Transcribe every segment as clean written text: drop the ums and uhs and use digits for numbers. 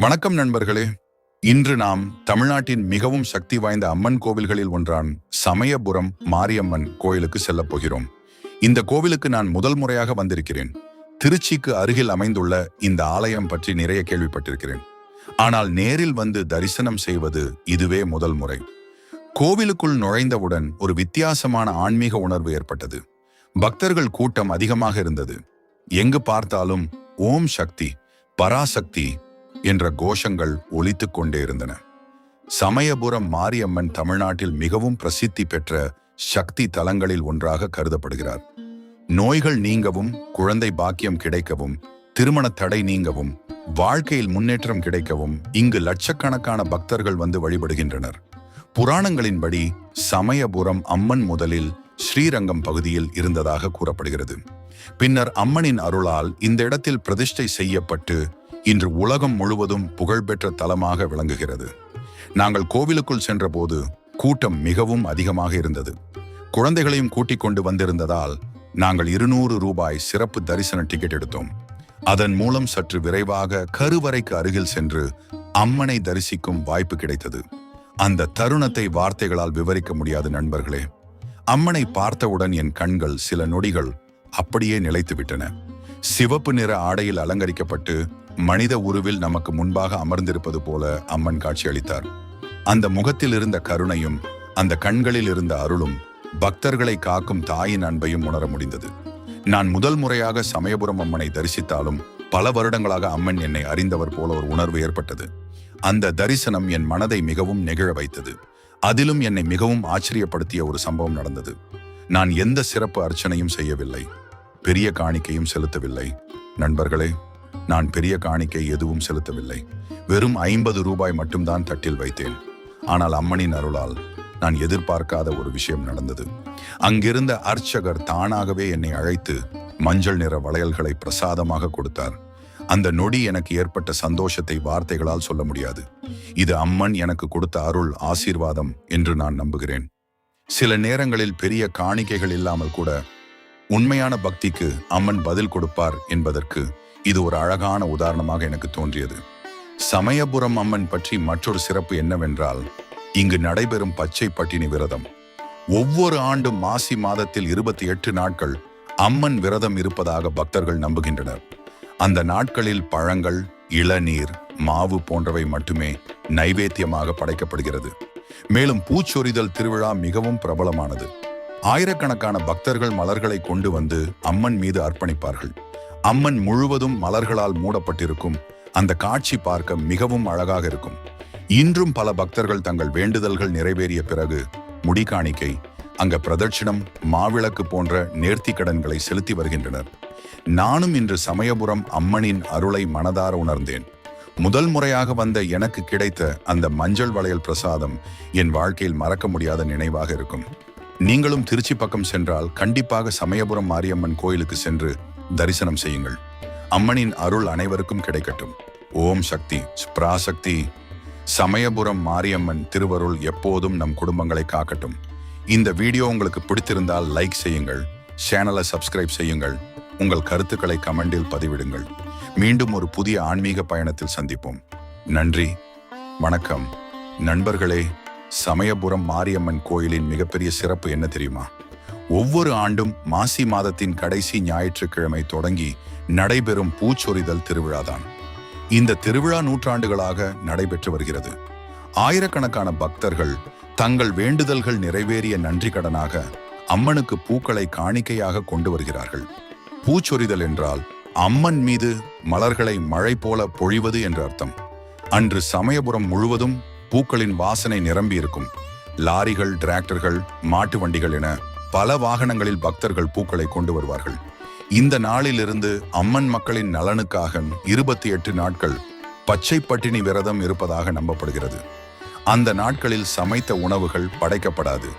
வணக்கம் நண்பர்களே. இன்று நாம் தமிழ்நாட்டின் மிகவும் சக்தி வாய்ந்த அம்மன் கோவில்களில் ஒன்றான சமயபுரம் மாரியம்மன் கோயிலுக்கு செல்லப் போகிறோம். இந்த கோவிலுக்கு நான் முதல் முறையாக வந்திருக்கிறேன். திருச்சிக்கு அருகில் அமைந்துள்ள இந்த ஆலயம் பற்றி நிறைய கேள்விப்பட்டிருக்கிறேன். ஆனால் நேரில் வந்து தரிசனம் செய்வது இதுவே முதல் முறை. கோவிலுக்குள் நுழைந்தவுடன் ஒரு வித்தியாசமான ஆன்மீக உணர்வு ஏற்பட்டது. பக்தர்கள் கூட்டம் அதிகமாக இருந்தது. எங்கு பார்த்தாலும் ஓம் சக்தி, பராசக்தி என்ற கோஷங்கள் ஒலித்துக் கொண்டே இருந்தன. சமயபுரம் மாரியம்மன் தமிழ்நாட்டில் மிகவும் பிரசித்தி பெற்ற சக்தி தலங்களில் ஒன்றாக கருதப்படுகிறார். நோய்கள் நீங்கவும், குழந்தை பாக்கியம் கிடைக்கவும், திருமண தடை நீங்கவும், வாழ்க்கையில் முன்னேற்றம் கிடைக்கவும் இங்கு லட்சக்கணக்கான பக்தர்கள் வந்து வழிபடுகின்றனர். புராணங்களின்படி சமயபுரம் அம்மன் முதலில் ஸ்ரீரங்கம் பகுதியில் இருந்ததாக கூறப்படுகிறது. பின்னர் அம்மனின் அருளால் இந்த இடத்தில் பிரதிஷ்டை செய்யப்பட்டு இன்று உலகம் முழுவதும் புகழ்பெற்ற தலமாக விளங்குகிறது. நாங்கள் கோவிலுக்குள் சென்றபோது கூட்டம் மிகவும் அதிகமாக இருந்தது. குழந்தைகளையும் கூட்டிக் கொண்டு வந்திருந்ததால் நாங்கள் 200 ரூபாய் சிறப்பு தரிசன டிக்கெட் எடுத்தோம். அதன் மூலம் சற்று விரைவாக கருவறைக்கு அருகில் சென்று அம்மனை தரிசிக்கும் வாய்ப்பு கிடைத்தது. அந்த தருணத்தை வார்த்தைகளால் விவரிக்க முடியாது நண்பர்களே. அம்மனை பார்த்தவுடன் என் கண்கள் சில நொடிகள் அப்படியே நிலைத்துவிட்டன. சிவப்பு நிற ஆடையில் அலங்கரிக்கப்பட்டு மனித உருவில் நமக்கு முன்பாக அமர்ந்திருப்பது போல அம்மன் காட்சி அளித்தார். அந்த முகத்தில் இருந்த கருணையும் அந்த கண்களில் இருந்த அருளும் பக்தர்களை காக்கும் தாயின் அன்பையும் உணர முடிந்தது. நான் முதல் முறையாக சமயபுரம் அம்மனை தரிசித்தாலும் பல வருடங்களாக அம்மன் என்னை அறிந்தவர் போல ஒரு உணர்வு ஏற்பட்டது. அந்த தரிசனம் என் மனதை மிகவும் நெகிழ வைத்தது. அதிலும் என்னை மிகவும் ஆச்சரியப்படுத்திய ஒரு சம்பவம் நடந்தது. நான் எந்த சிறப்பு அர்ச்சனையும் செய்யவில்லை, பெரிய காணிக்கையும் செலுத்தவில்லை. நண்பர்களே, நான் பெரிய காணிக்கை எதுவும் செலுத்தவில்லை. வெறும் 50 ரூபாய் மட்டும்தான் தட்டில் வைத்தேன். ஆனால் அம்மனின் அருளால் நான் எதிர்பார்க்காத ஒரு விஷயம் நடந்தது. அங்கிருந்த அர்ச்சகர் தானாகவே என்னை அழைத்து மஞ்சள் நிற வளையல்களை பிரசாதமாக கொடுத்தார். அந்த நொடி எனக்கு ஏற்பட்ட சந்தோஷத்தை வார்த்தைகளால் சொல்ல முடியாது. இது அம்மன் எனக்கு கொடுத்த அருள், ஆசீர்வாதம் என்று நான் நம்புகிறேன். சில நேரங்களில் பெரிய காணிக்கைகள் இல்லாமல் கூட உண்மையான பக்திக்கு அம்மன் பதில் கொடுப்பார் என்பதற்கு இது ஒரு அழகான உதாரணமாக எனக்கு தோன்றியது. சமயபுரம் அம்மன் பற்றி மற்றொரு சிறப்பு என்னவென்றால், இங்கு நடைபெறும் பச்சை பட்டினி விரதம். ஒவ்வொரு ஆண்டும் மாசி மாதத்தில் 28 நாட்கள் அம்மன் விரதம் இருப்பதாக பக்தர்கள் நம்புகின்றனர். அந்த நாட்களில் பழங்கள், இளநீர், மாவு போன்றவை மட்டுமே நைவேத்தியமாக படைக்கப்படுகிறது. மேலும் பூச்சொரிதல் திருவிழா மிகவும் பிரபலமானது. ஆயிரக்கணக்கான பக்தர்கள் மலர்களை கொண்டு வந்து அம்மன் மீது அர்ப்பணிப்பார்கள். அம்மன் முழுவதும் மலர்களால் மூடப்பட்டிருக்கும். அந்த காட்சி பார்க்க மிகவும் அழகாக இருக்கும். இன்றும் பல பக்தர்கள் தங்கள் வேண்டுதல்கள் நிறைவேறிய பிறகு முடிகாணிக்கை, அங்க பிரதட்சிணம், மாவிளக்கு போன்ற நேர்த்தி கடன்களை செலுத்தி வருகின்றனர். நானும் இன்று சமயபுரம் அம்மனின் அருளை மனதார உணர்ந்தேன். முதல் முறையாக வந்த எனக்கு கிடைத்த அந்த மஞ்சள் வளையல் பிரசாதம் என் வாழ்க்கையில் மறக்க முடியாத நினைவாக இருக்கும். நீங்களும் திருச்சி பக்கம் சென்றால் கண்டிப்பாக சமயபுரம் மாரியம்மன் கோயிலுக்கு சென்று தரிசனம் செய்யுங்கள். அம்மனின் அருள் அனைவருக்கும் கிடைக்கட்டும். ஓம் சக்தி, பராசக்தி. சமயபுரம் மாரியம்மன் திருவருள் எப்போதும் நம் குடும்பங்களை காக்கட்டும். இந்த வீடியோ உங்களுக்கு பிடித்திருந்தால் லைக் செய்யுங்கள், சேனலை சப்ஸ்கிரைப் செய்யுங்கள், உங்கள் கருத்துக்களை கமெண்டில் பதிவிடுங்கள். மீண்டும் ஒரு புதிய ஆன்மீக பயணத்தில் சந்திப்போம். நன்றி, வணக்கம். நண்பர்களே, சமயபுரம் மாரியம்மன் கோயிலின் மிகப்பெரிய சிறப்பு என்ன தெரியுமா? ஒவ்வொரு ஆண்டும் மாசி மாதத்தின் கடைசி ஞாயிற்றுக்கிழமை தொடங்கி நடைபெறும் பூச்சொரிதல் திருவிழாதான். இந்த திருவிழா நூற்றாண்டுகளாக நடைபெற்று வருகிறது. ஆயிரக்கணக்கான பக்தர்கள் தங்கள் வேண்டுதல்கள் நிறைவேறிய நன்றி கடனாக அம்மனுக்கு பூக்களை காணிக்கையாக கொண்டு வருகிறார்கள். பூச்சொரிதல் என்றால் அம்மன் மீது மலர்களை மழை போல பொழிவது என்ற அர்த்தம். அன்று சமயபுரம் முழுவதும் பூக்களின் வாசனை நிரம்பி இருக்கும். லாரிகள், டிராக்டர்கள், மாட்டு வண்டிகள் என பல வாகனங்களில் பக்தர்கள் பூக்களை கொண்டு வருவார்கள். இந்த நாளிலிருந்து அம்மன் மக்களின் நலனுக்காக 28 நாட்கள் பச்சை பட்டினி விரதம் இருப்பதாக நம்பப்படுகிறது. அந்த நாட்களில் சமைத்த உணவுகள் படைக்கப்படாது.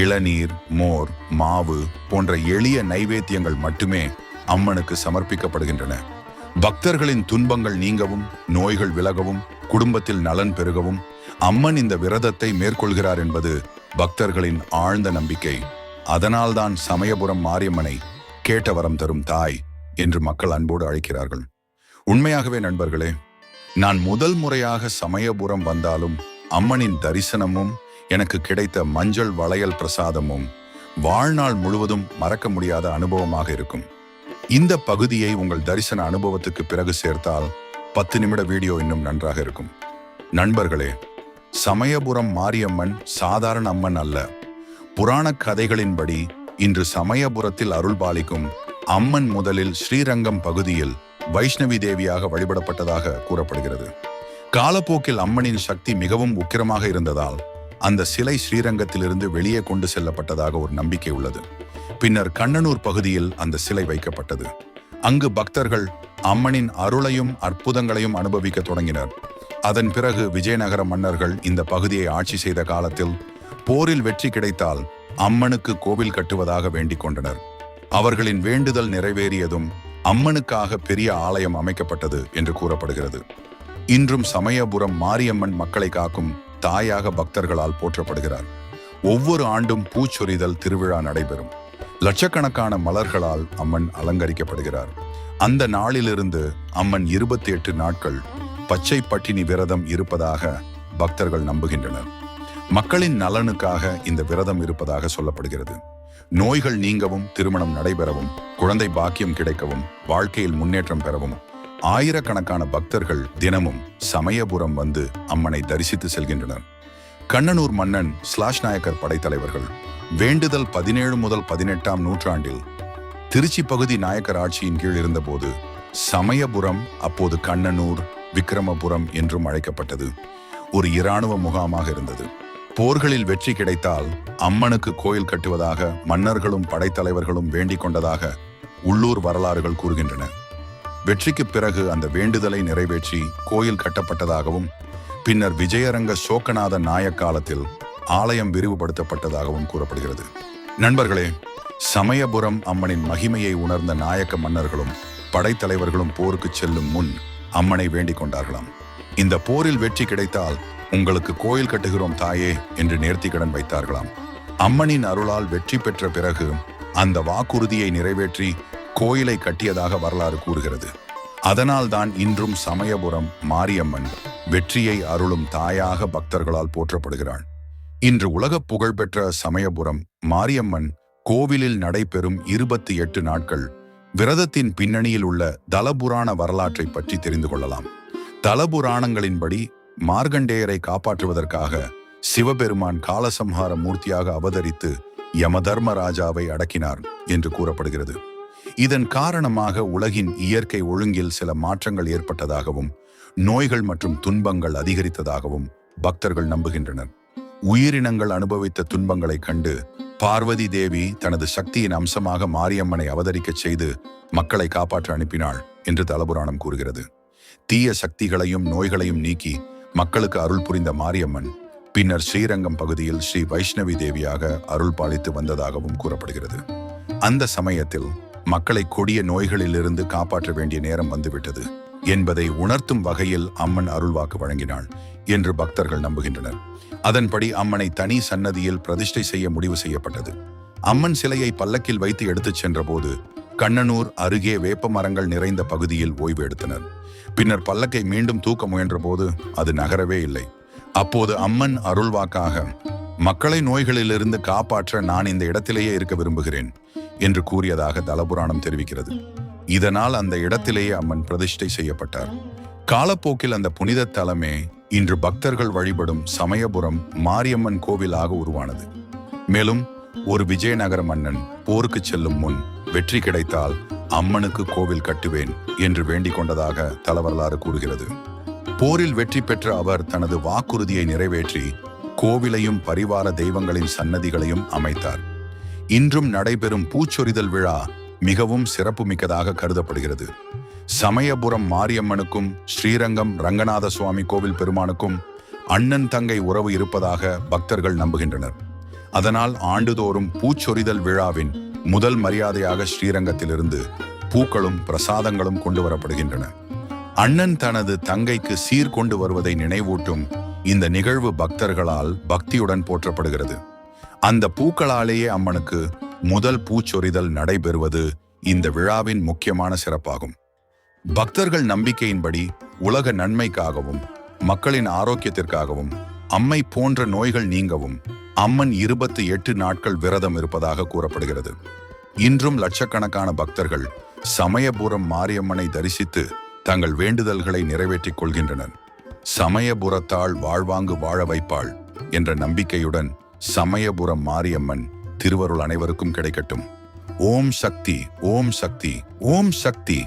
இளநீர், மோர், மாவு போன்ற எளிய நைவேத்தியங்கள் மட்டுமே அம்மனுக்கு சமர்ப்பிக்கப்படுகின்றன. பக்தர்களின் துன்பங்கள் நீங்கவும், நோய்கள் விலகவும், குடும்பத்தில் நலன் பெருகவும் அம்மன் இந்த விரதத்தை மேற்கொள்கிறார் என்பது பக்தர்களின் ஆழ்ந்த நம்பிக்கை. அதனால்தான் சமயபுரம் மாரியம்மனை கேட்ட வரம் தரும் தாய் என்று மக்கள் அன்போடு அழைக்கிறார்கள். உண்மையாகவே நண்பர்களே, நான் முதல் முறையாக சமயபுரம் வந்தாலும் அம்மனின் தரிசனமும் எனக்கு கிடைத்த மஞ்சள் வளையல் பிரசாதமும் வாழ்நாள் முழுவதும் மறக்க முடியாத அனுபவமாக இருக்கும். இந்த பகுதியை உங்கள் தரிசன அனுபவத்துக்கு பிறகு சேர்த்தால் 10 நிமிட வீடியோ இன்னும் நன்றாக இருக்கும். நண்பர்களே, சமயபுரம் மாரியம்மன் சாதாரண அம்மன் அல்ல. புராண கதைகளின்படி இன்று சமயபுரத்தில் அருள்பாலிக்கும் அம்மன் முதலில் ஸ்ரீரங்கம் பகுதியில் வைஷ்ணவி தேவியாக வழிபடப்பட்டதாக கூறப்படுகிறது. காலப்போக்கில் அம்மனின் சக்தி மிகவும் உக்கிரமாக இருந்ததால் அந்த சிலை ஸ்ரீரங்கத்திலிருந்து வெளியே கொண்டு செல்லப்பட்டதாக ஒரு நம்பிக்கை உள்ளது. பின்னர் கண்ணனூர் பகுதியில் அந்த சிலை வைக்கப்பட்டது. அங்கு பக்தர்கள் அம்மனின் அருளையும் அற்புதங்களையும் அனுபவிக்க தொடங்கினர். அதன் பிறகு விஜயநகர மன்னர்கள் இந்த பகுதியை ஆட்சி செய்த காலத்தில் போரில் வெற்றி கிடைத்தால் அம்மனுக்கு கோவில் கட்டுவதாக வேண்டிக் கொண்டனர். அவர்களின் வேண்டுதல் நிறைவேறியதும் அம்மனுக்காக பெரிய ஆலயம் அமைக்கப்பட்டது என்று கூறப்படுகிறது. இன்றும் சமயபுரம் மாரியம்மன் மக்களை காக்கும் தாயாக பக்தர்களால் போற்றப்படுகிறார். ஒவ்வொரு ஆண்டும் பூச்சொரிதல் திருவிழா நடைபெறும். லட்சக்கணக்கான மலர்களால் அம்மன் அலங்கரிக்கப்படுகிறார். அந்த நாளிலிருந்து அம்மன் 28 நாட்கள் பச்சை பட்டினி விரதம் இருப்பதாக பக்தர்கள் நம்புகின்றனர். மக்களின் நலனுக்காக இந்த விரதம் இருப்பதாக சொல்லப்படுகிறது. நோய்கள் நீங்கவும், திருமணம் நடைபெறவும், குழந்தை பாக்கியம் கிடைக்கவும், வாழ்க்கையில் முன்னேற்றம் பெறவும் ஆயிரக்கணக்கான பக்தர்கள் தினமும் சமயபுரம் வந்து அம்மனை தரிசித்து செல்கின்றனர். கண்ணனூர் மன்னன் ஸ்லாஷ் நாயக்கர் படைத்தலைவர்கள் வேண்டுதல் 17 முதல் 18ஆம் நூற்றாண்டில் திருச்சி பகுதி நாயக்கர் ஆட்சியின் கீழ் இருந்தபோது சமயபுரம் அப்போது கண்ணனூர், விக்கிரமபுரம் என்றும் அழைக்கப்பட்டது. ஒரு இராணுவ முகாமாக இருந்தது. போர்களில் வெற்றி கிடைத்தால் அம்மனுக்கு கோயில் கட்டுவதாக மன்னர்களும் படைத்தலைவர்களும் வேண்டிக் கொண்டதாக உள்ளூர் வரலாறுகள் கூறுகின்றன. வெற்றிக்கு பிறகு அந்த வேண்டுதலை நிறைவேற்றி கோயில் கட்டப்பட்டதாகவும் பின்னர் விஜயரங்க சோக்கநாத நாயக் காலத்தில் ஆலயம் விரிவுபடுத்தப்பட்டதாகவும் கூறப்படுகிறது. நண்பர்களே, சமயபுரம் அம்மனின் மகிமையை உணர்ந்த நாயக்க மன்னர்களும் படைத்தலைவர்களும் போருக்கு செல்லும் முன் அம்மனை வேண்டிக் கொண்டார்களாம். இந்த போரில் வெற்றி கிடைத்தால் உங்களுக்கு கோயில் கட்டுகிறோம் தாயே என்று நேர்த்திக்கடன் வைத்தார்களாம். அம்மனின் அருளால் வெற்றி பெற்ற பிறகு அந்த வாக்குறுதியை நிறைவேற்றி கோயிலை கட்டியதாக வரலாறு கூறுகிறது. அதனால்தான் இன்றும் சமயபுரம் மாரியம்மன் வெற்றியை அருளும் தாயாக பக்தர்களால் போற்றப்படுகிறாள். இன்று உலக புகழ்பெற்ற சமயபுரம் மாரியம்மன் கோவிலில் நடைபெறும் 28 நாட்கள் விரதத்தின் பின்னணியில் உள்ள தலபுராண வரலாற்றை பற்றி தெரிந்து கொள்ளலாம். தலபுராணங்களின்படி மார்கண்டேயரை காப்பாற்றுவதற்காக சிவபெருமான் காலசம்ஹார மூர்த்தியாக அவதரித்து யமதர்மராஜாவை அடக்கினார் என்று கூறப்படுகிறது. இதன் காரணமாக உலகின் இயற்கை ஒழுங்கில் சில மாற்றங்கள் ஏற்பட்டதாகவும் நோய்கள் மற்றும் துன்பங்கள் அதிகரித்ததாகவும் பக்தர்கள் நம்புகின்றனர். உயிரினங்கள் அனுபவித்த துன்பங்களை கண்டு பார்வதி தேவி தனது சக்தியின் அம்சமாக மாரியம்மனை அவதரிக்கச் செய்து மக்களை காப்பாற்ற அனுப்பினாள் என்று தலபுராணம் கூறுகிறது. தீய சக்திகளையும் நோய்களையும் நீக்கி மக்களுக்கு அருள் புரிந்த மாரியம்மன் பின்னர் ஸ்ரீரங்கம் பகுதியில் ஸ்ரீ வைஷ்ணவி தேவியாக அருள் பாலித்து வந்ததாகவும் கூறப்படுகிறது. அந்த சமயத்தில் மக்களை கொடிய நோய்களிலிருந்து காப்பாற்ற வேண்டிய நேரம் வந்துவிட்டது என்பதை உணர்த்தும் வகையில் அம்மன் அருள்வாக்கு வழங்கினாள் என்று பக்தர்கள் நம்புகின்றனர். அதன்படி அம்மனை தனி சன்னதியில் பிரதிஷ்டை செய்ய முடிவு செய்யப்பட்டது. அம்மன் சிலையை பல்லக்கில் வைத்து எடுத்துச் சென்றபோது கண்ணனூர் அருகே வேப்ப மரங்கள் நிறைந்த பகுதியில் ஓய்வு எடுத்தனர். பின்னர் பல்லக்கை மீண்டும் தூக்க முயன்ற போது அது நகரவே இல்லை. அப்போது அம்மன் அருள்வாக்காக, மக்களை நோய்களிலிருந்து காப்பாற்ற நான் இந்த இடத்திலேயே இருக்க விரும்புகிறேன் என்று கூறியதாக தலபுராணம் தெரிவிக்கிறது. இதனால் அந்த இடத்திலேயே அம்மன் பிரதிஷ்டை செய்யப்பட்டார். காலப்போக்கில் அந்த புனித தலமே இன்று பக்தர்கள் வழிபடும் சமயபுரம் மாரியம்மன் கோவிலாக உருவானது. மேலும் ஒரு விஜயநகர மன்னன் போருக்கு செல்லும் முன் வெற்றி கிடைத்தால் அம்மனுக்கு கோவில் கட்டுவேன் என்று வேண்டிக் கொண்டதாக தலவரலாறு கூறுகிறது. போரில் வெற்றி பெற்ற அவர் தனது வாக்குறுதியை நிறைவேற்றி கோவிலையும் பரிவார தெய்வங்களின் சன்னதிகளையும் அமைத்தார். இன்றும் நடைபெறும் பூச்சொரிதல் விழா மிகவும் சிறப்புமிக்கதாக கருதப்படுகிறது. சமயபுரம் மாரியம்மனுக்கும் ஸ்ரீரங்கம் ரங்கநாத சுவாமி கோவில் பெருமானுக்கும் அண்ணன் தங்கை உறவு இருப்பதாக பக்தர்கள் நம்புகின்றனர். அதனால் ஆண்டுதோறும் பூச்சொரிதல் விழாவின் முதல் மரியாதையாக ஸ்ரீரங்கத்திலிருந்து பூக்களும் பிரசாதங்களும் கொண்டு வரப்படுகின்றன. அண்ணன் தனது தங்கைக்கு சீர் கொண்டு வருவதை நினைவூட்டும் இந்த நிகழ்வு பக்தர்களால் பக்தியுடன் போற்றப்படுகிறது. அந்த பூக்களாலேயே அம்மனுக்கு முதல் பூச்சொரிதல் நடைபெறுவது இந்த விழாவின் முக்கியமான சிறப்பாகும். பக்தர்கள் நம்பிக்கையின்படி உலக நன்மைக்காகவும் மக்களின் ஆரோக்கியத்திற்காகவும் அம்மை போன்ற நோய்கள் நீங்கவும் அம்மன் 28 நாட்கள் விரதம் இருப்பதாக கூறப்படுகிறது. இன்றும் லட்சக்கணக்கான பக்தர்கள் சமயபுரம் மாரியம்மனை தரிசித்து தங்கள் வேண்டுதல்களை நிறைவேற்றிக் கொள்கின்றனர். சமயபுரத்தாள் வாழ்வாங்கு வாழ வைப்பாள் என்ற நம்பிக்கையுடன் சமயபுரம் மாரியம்மன் திருவருள் அனைவருக்கும் கிடைக்கட்டும். ஓம் சக்தி, ஓம் சக்தி, ஓம் சக்தி.